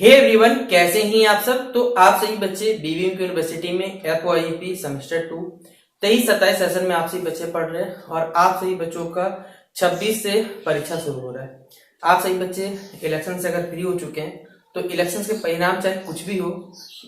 Hey everyone, कैसे हैं आप सब। तो आप सभी बच्चे बीवीएम यूनिवर्सिटी में FYP सेमेस्टर 2 23-27 सेशन में आप सभी बच्चे पढ़ रहे हैं और आप सभी बच्चों का 26 से परीक्षा शुरू हो रहा है। आप सभी बच्चे इलेक्शन से अगर फ्री हो चुके हैं तो इलेक्शन के परिणाम चाहे कुछ भी हो,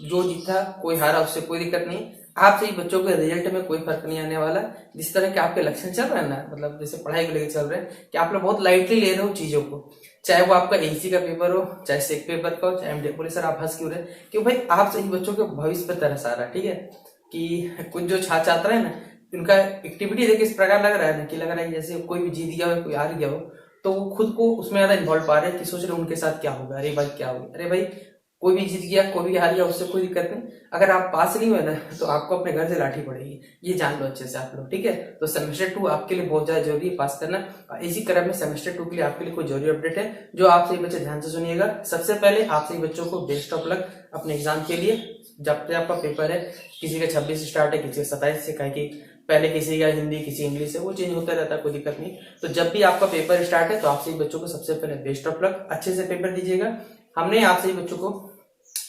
जो जीता कोई हारा उससे कोई दिक्कत नहीं। आप सभी बच्चों के रिजल्ट में कोई फर्क नहीं आने वाला। जिस तरह के आपके लक्षण चल रहे हैं ना, मतलब जैसे पढ़ाई को लेकर चल रहे हैं कि आप लोग बहुत लाइटली ले रहे हो चीजों को, चाहे वो आपका एसी का पेपर हो, चाहे सेक पेपर का हो, चाहे एमडी। बोले सर आप हंस क्यों रहे, क्यों भाई आप सही बच्चों के भविष्य पे तरस आ रहा है। ठीक है कि कुछ जो छात्र है ना, उनका एक्टिविटी देख इस प्रकार लग रहा है ना कि लग रहा है जैसे कोई भी जीत गया हो कोई हार गया हो, तो वो खुद को उसमें ज्यादा इन्वॉल्व पा रहे हैं कि सोच रहे उनके साथ क्या होगा। अरे भाई क्या होगा, अरे भाई कोई भी जीत गया कोई भी हार गया उससे कोई दिक्कत नहीं। अगर आप पास नहीं हुए ना तो आपको अपने घर से लाठी पड़ेगी, ये जान लो अच्छे से आप लोग। ठीक है, तो सेमेस्टर 2 आपके लिए बहुत ज्यादा जरूरी है पास करना। इसी क्रम में सेमेस्टर 2 के लिए आपके लिए कोई जरूरी अपडेट है जो आप सभी बच्चे ध्यान से सुनिएगा। सबसे पहले आप सभी बच्चों को बेस्ट ऑफ लक अपने एग्जाम के लिए। जब तक आपका पेपर है, किसी का 26 से स्टार्ट है, किसी का 27 से, कहे कि पहले किसी का हिंदी किसी इंग्लिश है, वो चेंज होता रहता है, कोई दिक्कत नहीं। तो जब भी आपका पेपर स्टार्ट है तो आप सभी बच्चों को सबसे पहले बेस्ट ऑफ लक, अच्छे से पेपर दीजिएगा। हमने आप सभी बच्चों को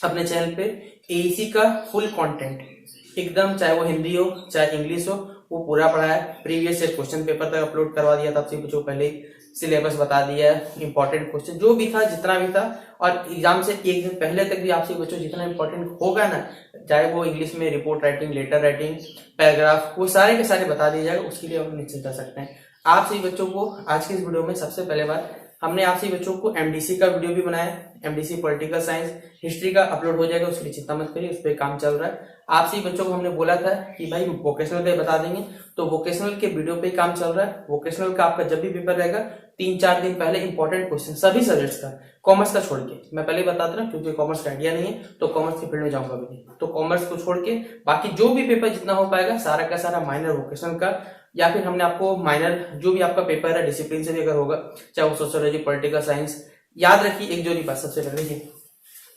अपने चैनल पे एसी का फुल कंटेंट एकदम, चाहे वो हिंदी हो चाहे इंग्लिश हो, वो पूरा पढ़ा है। प्रीवियस ईयर क्वेश्चन पेपर तक अपलोड करवा दिया था, आप सभी बच्चों को पहले ही सिलेबस बता दिया है, इंपॉर्टेंट क्वेश्चन जो भी था जितना भी था, और एग्जाम से एक दिन पहले तक भी आप सभी बच्चों जितना इंपॉर्टेंट होगा ना, चाहे वो इंग्लिश में report writing, letter writing, paragraph, वो सारे के सारे बता दिया जाएगा। उसके लिए आप निश्चिंत रह सकते हैं। आप सभी बच्चों को आज की इस वीडियो में सबसे पहले बार हमने आप सभी बच्चों को एमडीसी का वीडियो भी बनाया। एमडीसी पॉलिटिकल साइंस हिस्ट्री का अपलोड हो जाएगा, उसके लिए चिंता मत करिए, उस पर काम चल रहा है। आप सभी बच्चों को हमने बोला था कि भाई वोकेशनल का बता देंगे, तो वोकेशनल के वीडियो पे काम चल रहा है। वोकेशनल का आपका जब भी पेपर रहेगा 3-4 दिन पहले इंपॉर्टेंट क्वेश्चन सभी सब्जेक्ट्स का, कॉमर्स का छोड़ के, मैं पहले बताता रहा क्योंकि कॉमर्स का आइडिया नहीं है तो कॉमर्स के फील्ड में जाऊंगा भी नहीं, तो कॉमर्स को छोड़ के बाकी जो भी पेपर जितना हो पाएगा सारा का सारा माइनर वोकेशनल का, या फिर हमने आपको माइनर जो भी आपका पेपर है डिसिप्लिन से भी अगर होगा, चाहे वो सोशियोलॉजी पॉलिटिकल साइंस। याद रखिए एक जोड़ी बात सबसे पहले, देखिए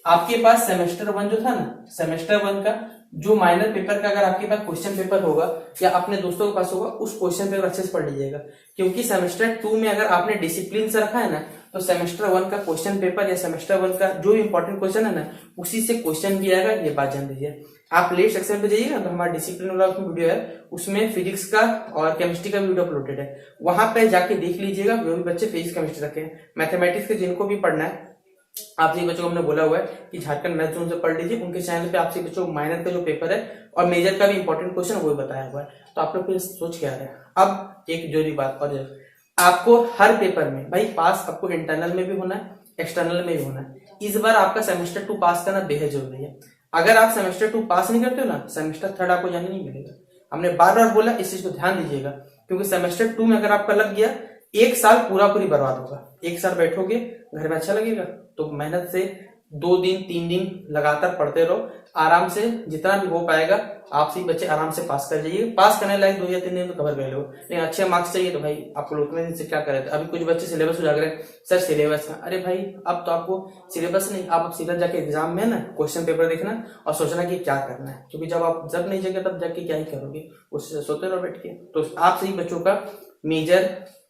आपके पास सेमेस्टर 1 जो था ना, सेमेस्टर 1 का जो माइनर पेपर का अगर आपके पास क्वेश्चन पेपर होगा या अपने दोस्तों के पास होगा, उस क्वेश्चन पेपर अच्छे से पढ़ लीजिएगा। क्योंकि सेमेस्टर 2 में अगर आपने डिसिप्लिन से रखा है ना, तो सेमेस्टर 1 का क्वेश्चन पेपर या सेमेस्टर 1 का जो इंपॉर्टेंट क्वेश्चन है ना, उसी से क्वेश्चन भी आएगा, ये बात जान लीजिए। आप लेट सेक्शन पे जाइएगा तो हमारा डिसिप्लिन वाला वीडियो है, उसमें फिजिक्स का और केमिस्ट्री का वीडियो अपलोडेड है, वहां पे जाके देख लीजिएगा। जो भी बच्चे फिजिक्स केमिस्ट्री रखे हैं, मैथमेटिक्स के जिनको भी पढ़ना है, आप सभी बच्चों को हमने बोला हुआ है कि झारखंड मैथ जोन से पढ़ लीजिए। उनके चैनल पे आप सभी बच्चों को माइनर का जो पेपर है और मेजर का भी इंपॉर्टेंट क्वेश्चन वो बताया हुआ है। तो आप लोग फिर सोच के आ रहे हैं। अब एक जरूरी बात और, आपको हर पेपर में भाई पास आपको इंटरनल में भी होना है, एक्सटर्नल में भी होना है। इस बार आपका सेमेस्टर 2 पास करना बेहद जरूरी है। अगर आप सेमेस्टर 2 पास नहीं करते हो ना, सेमेस्टर 3 आपको जाने नहीं मिलेगा। हमने बार बार बोला, इस चीज को ध्यान दीजिएगा, क्योंकि सेमेस्टर 2 में अगर आपका लग गया, एक साल पूरा पूरी बर्बाद होगा। एक साल बैठोगे घर में अच्छा लगेगा, तो मेहनत से 2 दिन 3 दिन लगातार पढ़ते रहो, आराम से जितना भी हो पाएगा आप सभी बच्चे आराम से पास कर जाइए। पास करने लायक 2 या 3 दिन तो कवर कर लो, लेकिन अच्छे मार्क्स चाहिए तो भाई आपको उतने दिन से क्या करे थे। अभी कुछ बच्चे सिलेबस उजाग रहे हैं, सर सिलेबस का, अरे भाई अब तो आपको सिलेबस नहीं, आप सीधा जाके एग्जाम में ना क्वेश्चन पेपर देखना और सोचना कि क्या करना है, क्योंकि जब आप जब नहीं जगह तब जाके क्या ही करोगे, उससे सोते रहो बैठ के। तो आप सभी बच्चों का मेजर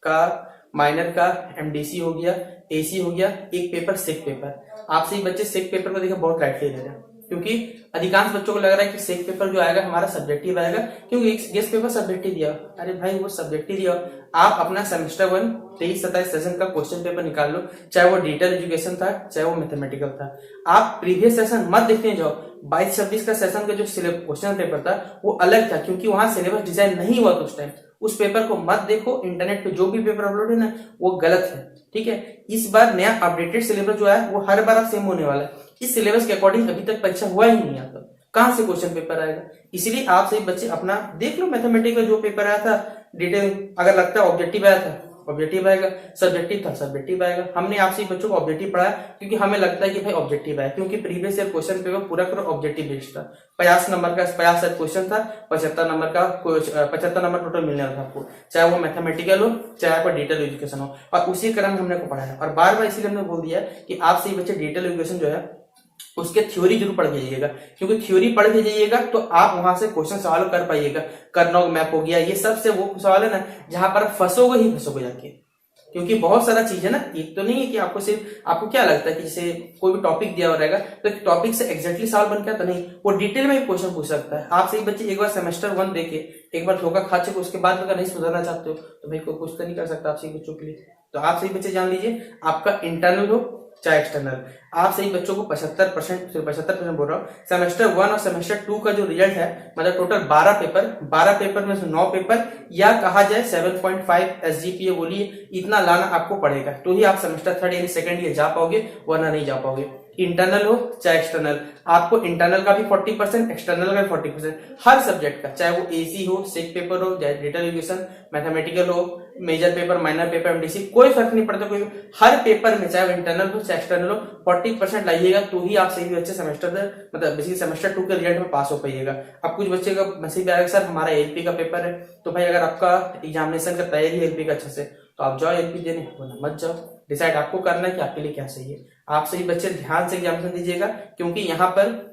का, माइनर का, एमडीसी हो गया, एसी हो गया, एक पेपर सेक पेपर। आप सही बच्चे सेक पेपर को देखिए बहुत लाइटली ले रहे हैं, क्योंकि अधिकांश बच्चों को लग रहा है कि सेक पेपर जो आएगा हमारा सब्जेक्टिव आएगा, क्योंकि गेस्ट पेपर सब्जेक्टिव दिया। अरे भाई वो सब्जेक्टिव दिया, आप अपना सेमेस्टर 1 23-27 सेशन का क्वेश्चन पेपर निकाल लो, चाहे वो डिजिटल एजुकेशन था चाहे वो मैथमेटिकल था। आप प्रीवियस सेशन मत देखने जाओ, 22-26 का सेशन का जो क्वेश्चन पेपर था वो अलग था, क्योंकि वहां सिलेबस डिजाइन नहीं हुआ था उस टाइम। उस पेपर को मत देखो, इंटरनेट पे जो भी पेपर अपलोड है ना वो गलत है। ठीक है, इस बार नया अपडेटेड सिलेबस जो है वो हर बार सेम होने वाला है। इस सिलेबस के अकॉर्डिंग अभी तक परीक्षा हुआ ही नहीं आता, कहां से क्वेश्चन पेपर आएगा। इसलिए आप सही बच्चे अपना देख लो, मैथमेटिक्स का जो पेपर आया था डिटेल, अगर लगता है ऑब्जेक्टिव आया था ऑब्जेक्टिव आएगा, सब्जेक्टिव था सब्जेक्टिव आएगा। हमने आप सभी बच्चों को ऑब्जेक्टिव पढ़ाया क्योंकि हमें लगता है कि भाई ऑब्जेक्टिव आया, क्योंकि प्रीवियस ईयर क्वेश्चन पेपर पूरा पूरा ऑब्जेक्टिव बेस्ड था। 50 नंबर का 50 क्वेश्चन था, 75 नंबर का 75 नंबर टोटल मिलने वाला था आपको, चाहे वो मैथमेटिकल हो चाहे आपका डिजिटल एजुकेशन हो, और उसी क्रम में हमने को पढ़ाया। और बार बार इसीलिए हमने बोल दिया कि आप सही बच्चे डिजिटल एजुकेशन जो है उसके थ्योरी जरूर पढ़ के जाइएगा, क्योंकि थ्योरी पढ़ के जाइएगा तो आप वहां से क्वेश्चन सॉल्व कर पाइएगा। कर्नौग मैप हो गया, ये सब से वो सवाल है ना जहां पर फंसोगे ही फंसोगे जाके। क्योंकि बहुत सारा चीज है ना, एक तो नहीं है कि आपको सिर्फ, आपको क्या लगता है कि जैसे कोई भी टॉपिक दिया हुआ रहेगा तो टॉपिक से एग्जैक्टली सवाल बन के आता नहीं, वो डिटेल में भी क्वेश्चन पूछ सकता है। आप सही बच्चे एक बार सेमेस्टर 1 देखे, एक बार धोखा खा चुके, उसके बाद अगर नहीं सुधरना चाहते हो तो भाई कोई कुछ तो नहीं कर सकता आप सही बच्चों के लिए। तो आप सही बच्चे जान लीजिए, आपका इंटरनल हो चाहे एक्सटर्नल, आप सही बच्चों को 75% बोल रहा हूँ, सेमेस्टर 1 और सेमेस्टर 2 का जो रिजल्ट है, मतलब टोटल 12 पेपर में से 9 पेपर या कहा जाए 7.5 SGPA बोलिए, इतना लाना आपको पड़ेगा, तो ही आप सेमेस्टर 3 यानी सेकंड ईयर जा पाओगे, वरना नहीं जा पाओगे। इंटरनल हो चाहे एक्सटर्नल, आपको इंटरनल का भी 40%, एक्सटर्नल का भी 40%, हर सब्जेक्ट का, चाहे वो एसी हो, सेक पेपर हो, चाहे डेटा एजुकेशन, मैथमेटिकल हो, major paper, minor paper, MDC, कोई फर्क नहीं पड़ता, कोई हर पेपर में चाहे इंटरनल हो चाहे एक्सटर्नल हो 40% लाइएगा, तो ही आप सही बच्चे सेमेस्टर मतलब बेसिकली सेमेस्टर 2 के रिजल्ट में पास हो पाइएगा। अब कुछ बच्चे का मैसेज आएगा सर हमारा एलपी का पेपर है, तो भाई अगर आपका एग्जामिनेशन का तैयारी है एलपी का अच्छा से, तो आप जाओ एलपी देने, वरना मत जाओ। डिसाइड आपको करना है कि आपके लिए क्या सही है। आप सही बच्चे ध्यान से एग्जामिनेशन दीजिएगा, क्योंकि यहाँ पर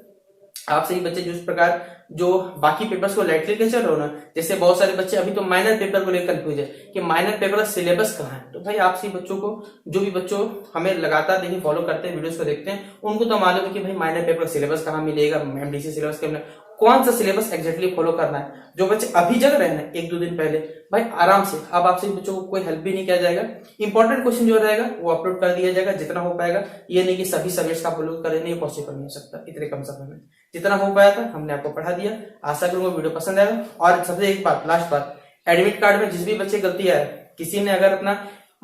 आप सही बच्चे जिस प्रकार जो बाकी पेपर्स को लाइटली लेके चल रहे हो ना, जैसे बहुत सारे बच्चे अभी तो माइनर पेपर को लेकर कंफ्यूज है कि माइनर पेपर का सिलेबस कहाँ है, तो भाई आप सही बच्चों को, जो भी बच्चों हमें लगातार देखिए फॉलो करते हैं, वीडियोस को देखते हैं, उनको तो मालूम है कि भाई माइनर पेपर का सिलेबस कहाँ मिलेगा, एमडीसी सिलेबस के कौन सा सिलेबस एग्जैक्टली फॉलो करना है। जो बच्चे अभी जग रहे हैं 1-2 दिन पहले, भाई आराम से, अब आपसे बच्चों को कोई हेल्प भी नहीं किया जाएगा, इंपॉर्टेंट क्वेश्चन जो रहेगा वो अपलोड कर दिया जाएगा जितना हो पाएगा। ये नहीं कि सभी सब्जेक्ट का अपलोड करें, नहीं पॉसिबल नहीं हो सकता इतने कम समय में, जितना हो पाया था हमने आपको पढ़ा दिया। आशा करूंगा वीडियो पसंद आएगा। और सबसे एक बात, लास्ट बात, एडमिट कार्ड में जिस भी बच्चे गलती है, किसी ने अगर अपना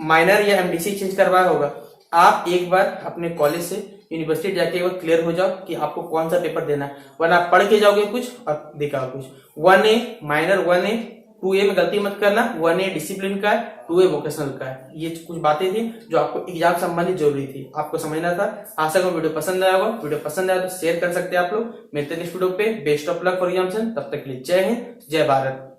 माइनर या एमडीसी चेंज करवाया होगा, आप एक बार अपने कॉलेज से यूनिवर्सिटी जाके एक बार क्लियर हो जाओ कि आपको कौन सा पेपर देना है, वरना आप पढ़ के जाओगे कुछ और दिखाओ कुछ। 1A माइनर 1A 2A में गलती मत करना, 1A डिसिप्लिन का है, 2A वोकेशनल का है। ये कुछ बातें थी जो आपको एग्जाम संबंधित जरूरी थी, आपको समझना था। आशा करूं वीडियो पसंद आया होगा। वीडियो पसंद आया तो शेयर कर सकते हैं आप लोग। मिलते हैं नेक्स्ट वीडियो पे। Best of luck for examination. तब तक के लिए जय हिंद, जय भारत।